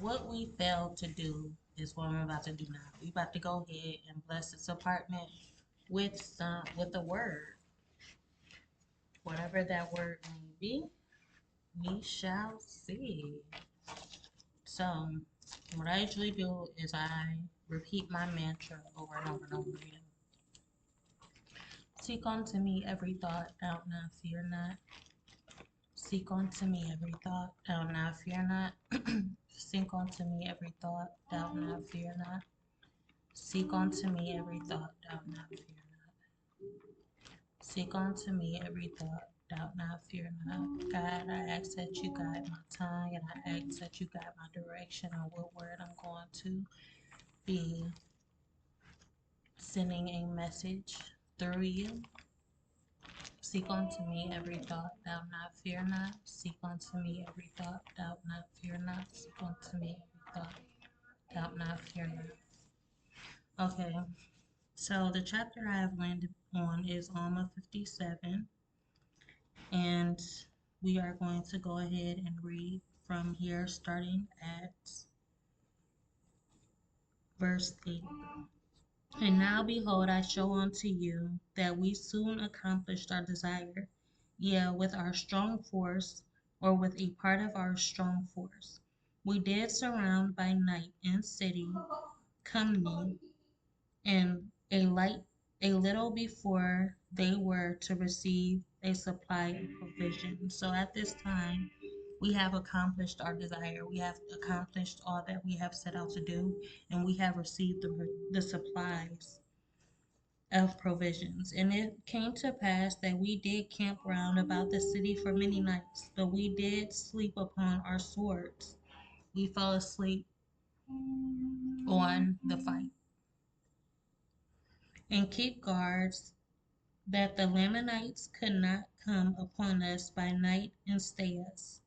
What we failed to do is what I'm about to do now. We about to go ahead and bless this apartment with a word, whatever that word may be. We shall see. So, what I usually do is I repeat my mantra over and over and over again. Seek unto me every thought, doubt not, fear not. Seek unto me every thought, doubt not, fear not. Seek unto me every thought, doubt not, fear not. Seek unto me every thought, doubt not, fear not. Seek unto me every thought, doubt not, fear not. God, I ask that you guide my tongue and I ask that you guide my direction on what word I'm going to be sending a message through you. Seek unto me every thought, doubt not, fear not. Seek unto me every thought, doubt not, fear not. Seek unto me every thought, doubt not, fear not. Okay, so the chapter I have landed on is Alma 57, and we are going to go ahead and read from here, starting at verse 8. And now behold, I show unto you that we soon accomplished our desire, yea, with our strong force, or with a part of our strong force. We did surround by night and city, company, and a little before they were to receive a supply of provision. So at this time, we have accomplished our desire. We have accomplished all that we have set out to do, and we have received the supplies of provisions. And it came to pass that we did camp round about the city for many nights, but we did sleep upon our swords. We fell asleep on the fight, and keep guards that the Lamanites could not come upon us by night and stay us,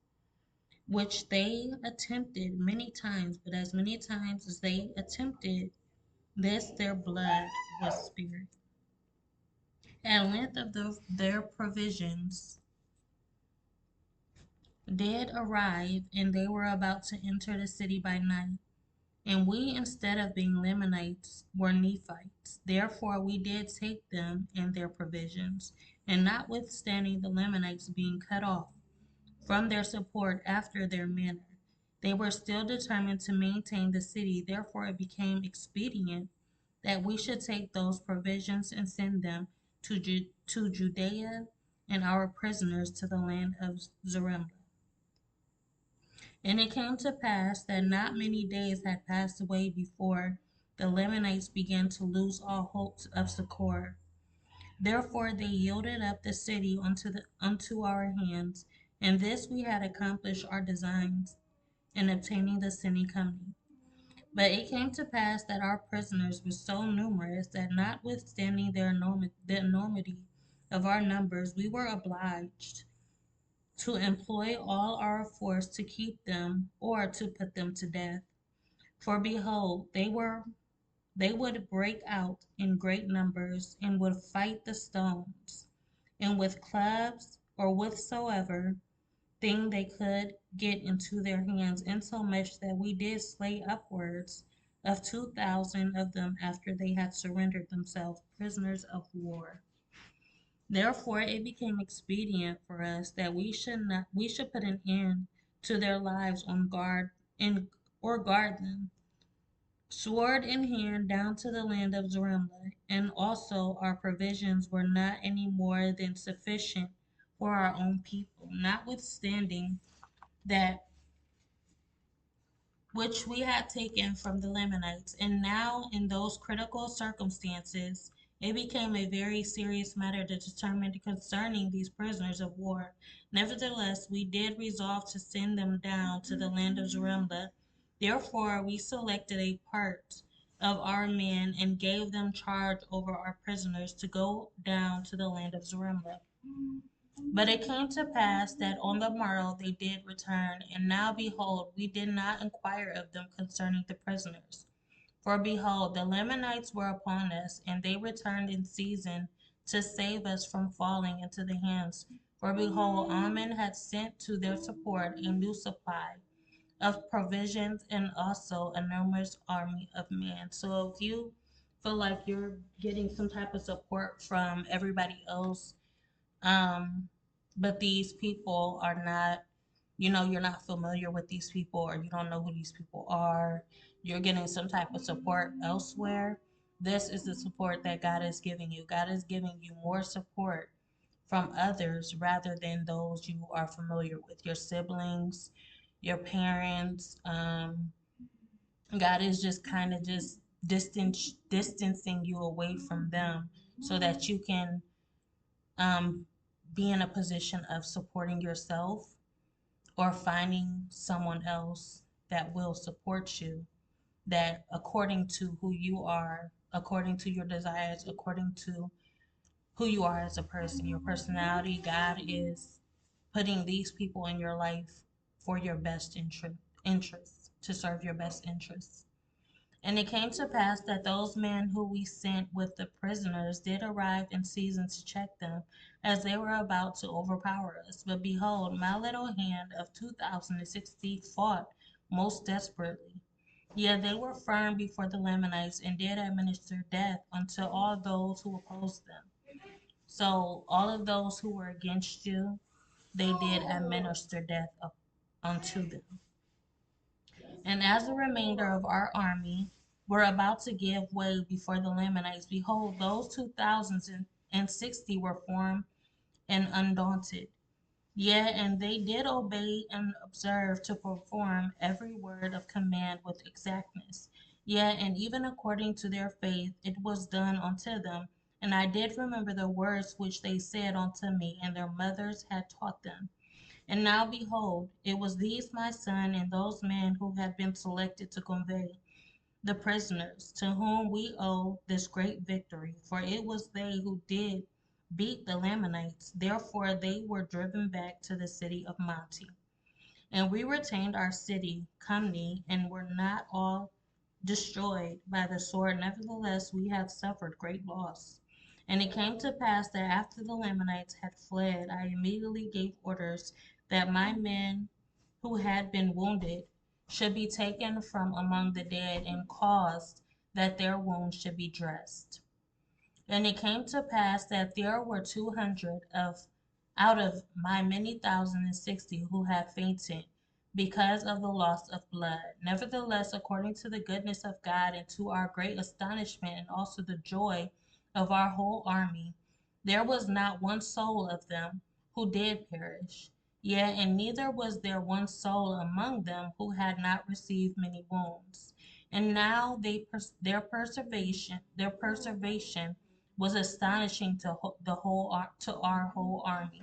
which they attempted many times, but as many times as they attempted this, their blood was spirit. At length of their provisions did arrive, and they were about to enter the city by night. And we, instead of being Lamanites, were Nephites. Therefore we did take them and their provisions. And notwithstanding the Lamanites being cut off from their support after their manner, they were still determined to maintain the city. Therefore it became expedient that we should take those provisions and send them to Judea, and our prisoners to the land of Zarahemla. And it came to pass that not many days had passed away before the Lamanites began to lose all hopes of succor. Therefore they yielded up the city unto our hands, and this we had accomplished our designs in obtaining the city company. But it came to pass that our prisoners were so numerous that notwithstanding the enormity of our numbers, we were obliged to employ all our force to keep them or to put them to death. For behold, they would break out in great numbers and would fight the stones, and with clubs or whatsoever thing they could get into their hands, insomuch that we did slay upwards of 2,000 of them after they had surrendered themselves prisoners of war. Therefore it became expedient for us that we should put an end to their lives on guard and or guard them, sword in hand, down to the land of Zarahemla, and also our provisions were not any more than sufficient for our own people, notwithstanding that which we had taken from the Lamanites. And now, in those critical circumstances, it became a very serious matter to determine concerning these prisoners of war. Nevertheless, we did resolve to send them down to the land of Zarahemla. Therefore, we selected a part of our men and gave them charge over our prisoners to go down to the land of Zarahemla. But it came to pass that on the morrow they did return, and now behold, we did not inquire of them concerning the prisoners. For behold, the Lamanites were upon us, and they returned in season to save us from falling into the hands. For behold, Ammon had sent to their support a new supply of provisions and also a numerous army of men. So if you feel like you're getting some type of support from everybody else, um, but these people are not, you're not familiar with these people or you don't know who these people are, you're getting some type of support elsewhere. This is the support that God is giving you. God is giving you more support from others rather than those you are familiar with, your siblings, your parents. God is just kind of just distancing you away from them so that you can um, be in a position of supporting yourself or finding someone else that will support you, that according to who you are, according to your desires, according to who you are as a person, your personality, God is putting these people in your life for your best interests, to serve your best interests. And it came to pass that those men who we sent with the prisoners did arrive in season to check them, as they were about to overpower us. But behold, my little hand of 2,060 fought most desperately. Yet they were firm before the Lamanites and did administer death unto all those who opposed them. So all of those who were against you, they did administer death unto them. And as the remainder of our army were about to give way before the Lamanites, behold, those 2,060 were formed and undaunted. Yea, and they did obey and observe to perform every word of command with exactness. Yea, and even according to their faith, it was done unto them. And I did remember the words which they said unto me, and their mothers had taught them. And now behold, it was these my son and those men who had been selected to convey the prisoners, to whom we owe this great victory, for it was they who did beat the Lamanites. Therefore they were driven back to the city of Monte. And we retained our city, Cumni, and were not all destroyed by the sword. Nevertheless, we have suffered great loss. And it came to pass that after the Lamanites had fled, I immediately gave orders that my men who had been wounded should be taken from among the dead, and caused that their wounds should be dressed. And it came to pass that there were 200 of out of my many 1,060 who had fainted because of the loss of blood. Nevertheless, according to the goodness of God and to our great astonishment and also the joy of our whole army, there was not one soul of them who did perish. Yea, and neither was there one soul among them who had not received many wounds. And now their preservation was astonishing to our whole army.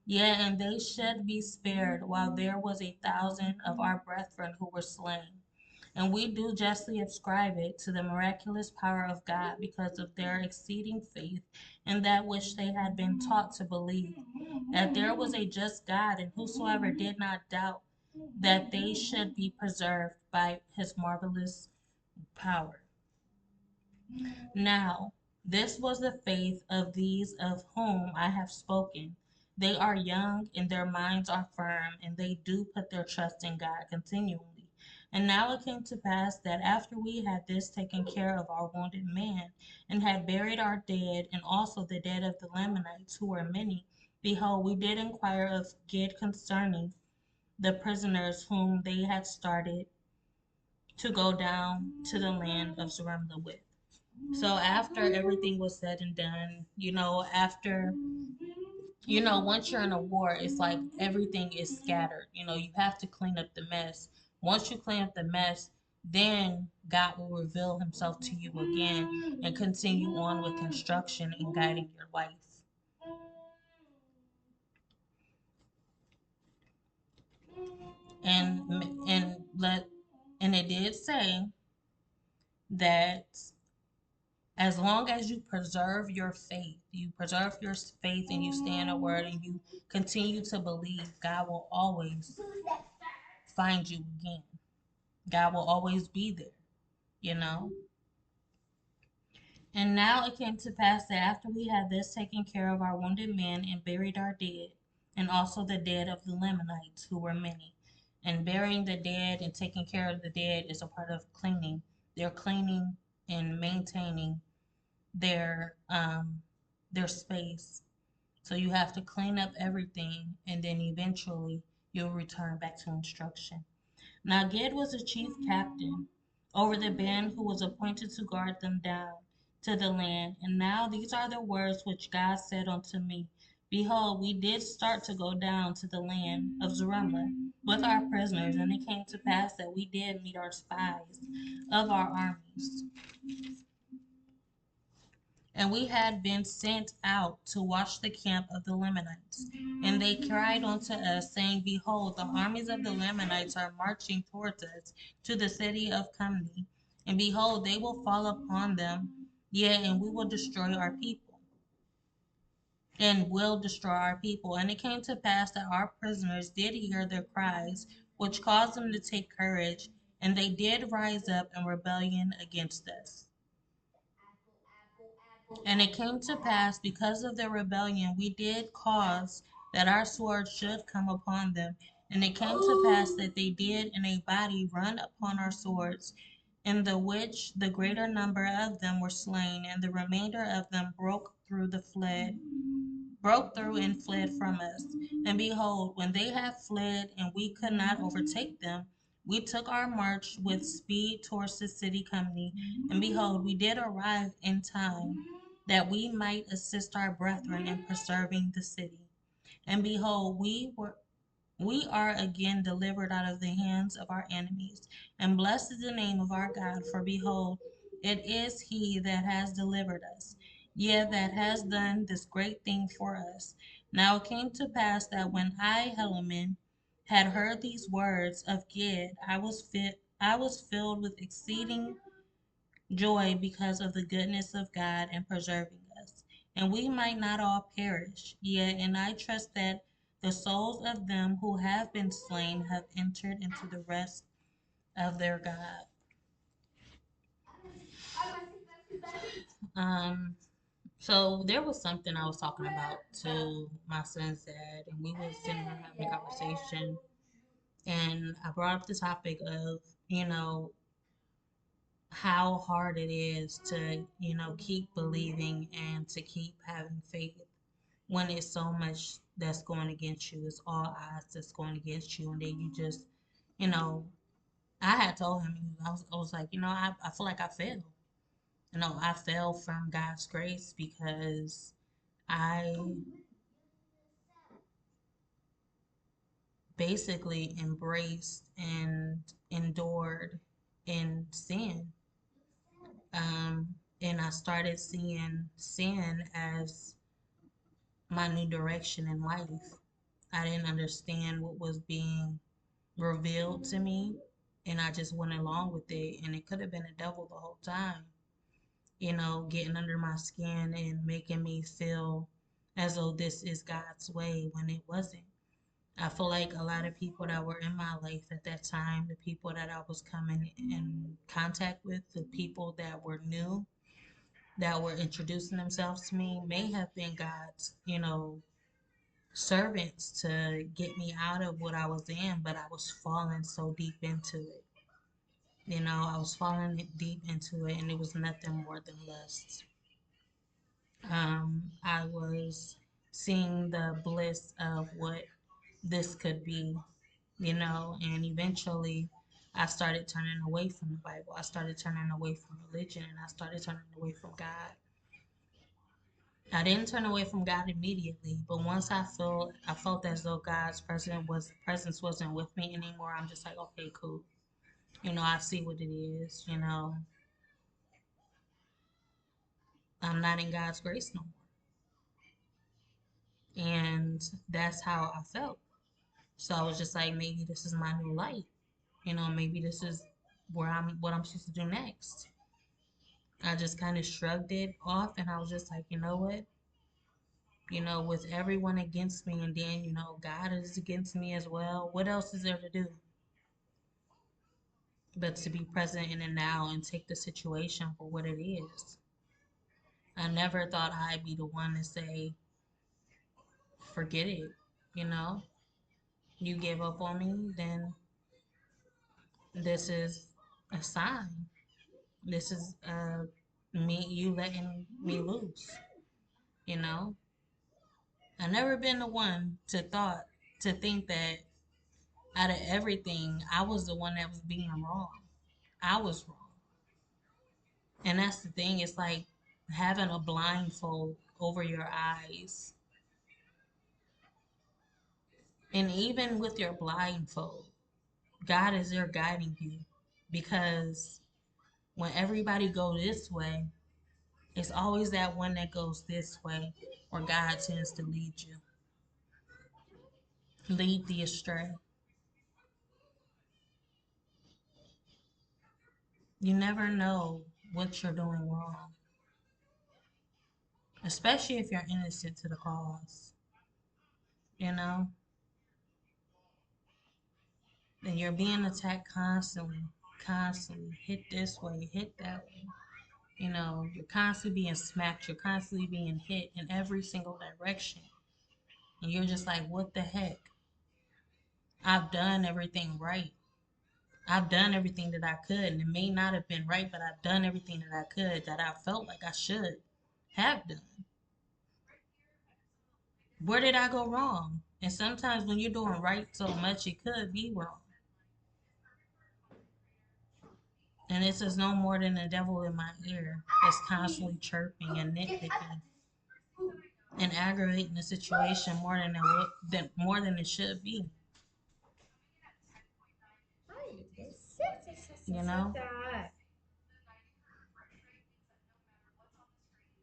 Yea, and they should be spared, while there was 1,000 of our brethren who were slain. And we do justly ascribe it to the miraculous power of God, because of their exceeding faith in that which they had been taught to believe, that there was a just God, and whosoever did not doubt that they should be preserved by his marvelous power. Now, this was the faith of these of whom I have spoken. They are young, and their minds are firm, and they do put their trust in God continually. And now it came to pass that after we had this taken care of our wounded man, and had buried our dead, and also the dead of the Lamanites, who were many, behold, we did inquire of Gid concerning the prisoners whom they had started to go down to the land of Zarahemla with. So after everything was said and done, once you're in a war, it's like everything is scattered. You have to clean up the mess. Once you clean up the mess, then God will reveal himself to you again and continue on with instruction and guiding your life. And and it did say that as long as you preserve your faith and you stay in the word and you continue to believe, God will always find you again. God will always be there, you know. And now it came to pass that after we had thus taken care of our wounded men and buried our dead, and also the dead of the Lamanites, who were many, And burying the dead and taking care of the dead is a part of cleaning. They're cleaning and maintaining their space. So you have to clean up everything, and then eventually you'll return back to instruction. Now Gad was the chief captain over the band who was appointed to guard them down to the land. And now these are the words which God said unto me. Behold, we did start to go down to the land of Zarahemla with our prisoners, and it came to pass that we did meet our spies of our armies. And we had been sent out to watch the camp of the Lamanites. And they cried unto us, saying, Behold, the armies of the Lamanites are marching towards us to the city of Cumni. And behold, they will fall upon them, yea, and we will destroy our people. And will destroy our people. And it came to pass that our prisoners did hear their cries, which caused them to take courage, and they did rise up in rebellion against us. And it came to pass, because of their rebellion, we did cause that our sword should come upon them. And it came to pass that they did in a body run upon our swords, in the which the greater number of them were slain, and the remainder of them broke through and fled from us. And behold, when they had fled and we could not overtake them, we took our march with speed towards the city company. And behold, we did arrive in time that we might assist our brethren in preserving the city. And behold, we are again delivered out of the hands of our enemies. And blessed is the name of our God, for behold, it is he that has delivered us, yea, that has done this great thing for us. Now it came to pass that when I, Helaman, had heard these words of Gid, I was filled with exceeding joy because of the goodness of God in preserving us, and we might not all perish. Yet, and I trust that the souls of them who have been slain have entered into the rest of their God. Um, so there was something I was talking about to my son's dad, and we was sitting here having a conversation, and I brought up the topic of, you know, how hard it is to, keep believing and to keep having faith when it's so much that's going against you. It's all odds that's going against you. And then you just, you know, I had told him, I was like, I feel like I failed. I fell from God's grace because I basically embraced and endured in sin. Um, and I started seeing sin as my new direction in life. I didn't understand what was being revealed to me, and I just went along with it. And it could have been a devil the whole time, getting under my skin and making me feel as though this is God's way when it wasn't. I feel like a lot of people that were in my life at that time, the people that I was coming in contact with, the people that were new, that were introducing themselves to me, may have been God's, servants to get me out of what I was in, but I was falling so deep into it. I was falling deep into it, and it was nothing more than lust. I was seeing the bliss of what this could be, and eventually I started turning away from the Bible. I started turning away from religion, and I started turning away from God. I didn't turn away from God immediately, but once I felt as though God's presence wasn't with me anymore. I'm just like, okay, cool. I see what it is. I'm not in God's grace no more, and that's how I felt. So I was just like, maybe this is my new life. Maybe this is what I'm supposed to do next. I just kind of shrugged it off, and I was just like, you know what? With everyone against me, and then, God is against me as well. What else is there to do but to be present in the now and take the situation for what it is? I never thought I'd be the one to say, forget it. You know, you gave up on me, then This is a sign. This is you letting me loose. You know, I never been the one to think that out of everything, I was the one that was being wrong. I was wrong. And that's the thing, it's like having a blindfold over your eyes. And even with your blindfold, God is there guiding you. Because when everybody go this way, it's always that one that goes this way where God tends to lead you. Lead thee astray. You never know what you're doing wrong. Especially if you're innocent to the cause. You know? And you're being attacked constantly. Constantly. Hit this way, hit that way. You know, you're constantly being smacked. You're constantly being hit in every single direction. And you're just like, what the heck? I've done everything right. I've done everything that I could. And it may not have been right, but I've done everything that I could that I felt like I should have done. Where did I go wrong? And sometimes when you're doing right so much, it could be wrong. And this is no more than the devil in my ear that's constantly chirping and nitpicking and aggravating the situation more than it should be. You know?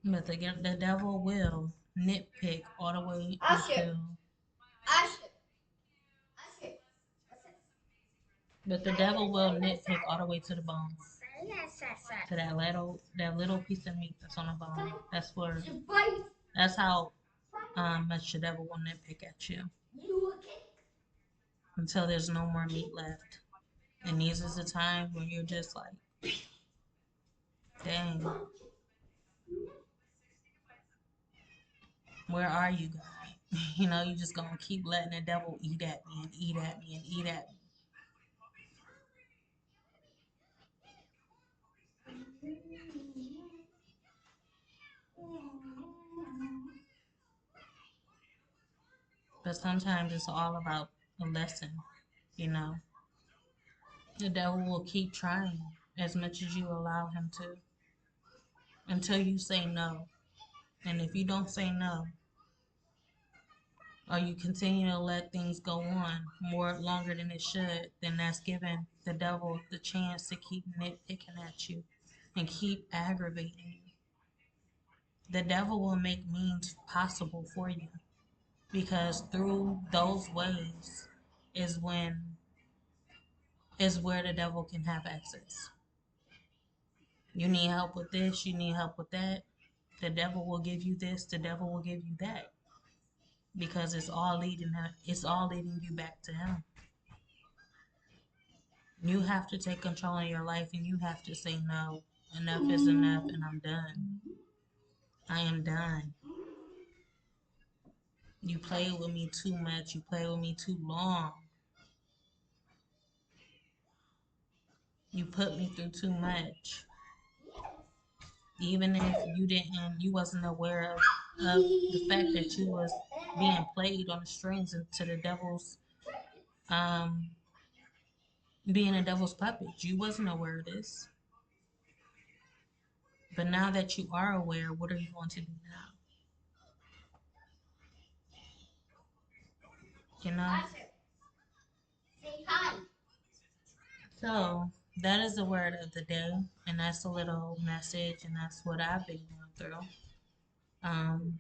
But the devil will nitpick all the way until. But the devil will nitpick all the way to the bone. To that little piece of meat that's on the bone. That's how much the devil will nitpick at you. Until there's no more meat left. And these is the times when you're just like, dang, where are you, God? You know, you just gonna keep letting the devil eat at me and eat at me and eat at me. But sometimes it's all about a lesson, you know. The devil will keep trying as much as you allow him to until you say no. And if you don't say no, or you continue to let things go on more longer than it should, then that's giving the devil the chance to keep nitpicking at you and keep aggravating you. The devil will make means possible for you because through those ways is where the devil can have access. You need help with this, you need help with that. The devil will give you this, the devil will give you that. Because it's all leading you back to him. You have to take control of your life and you have to say no. Enough is enough and I'm done. I am done. You play with me too much. You play with me too long. You put me through too much. Even if you wasn't aware of the fact that you was being played on the strings into the devil's, being a devil's puppet. You wasn't aware of this. But now that you are aware, what are you going to do now? You know? So that is the word of the day, and that's a little message, and that's what I've been going through. Um,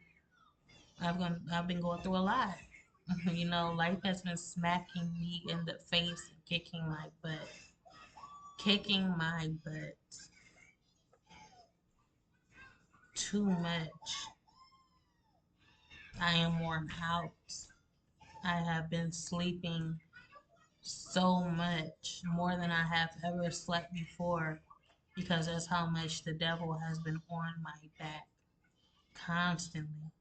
I've been going through a lot. You know, life has been smacking me in the face and kicking my butt too much. I am worn out. I have been sleeping so much, more than I have ever slept before, because that's how much the devil has been on my back constantly.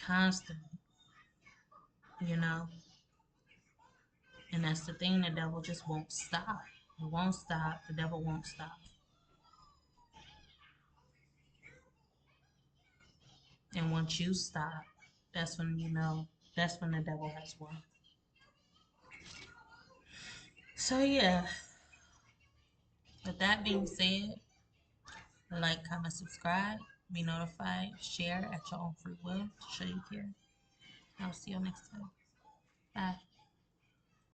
Constantly, you know. And that's the thing, the devil just won't stop. It won't stop. The devil won't stop. And once you stop, that's when you know, that's when the devil has won. So yeah, with that being said, like, comment, subscribe, be notified, share at your own free will to show you care. I'll see you next time. Bye.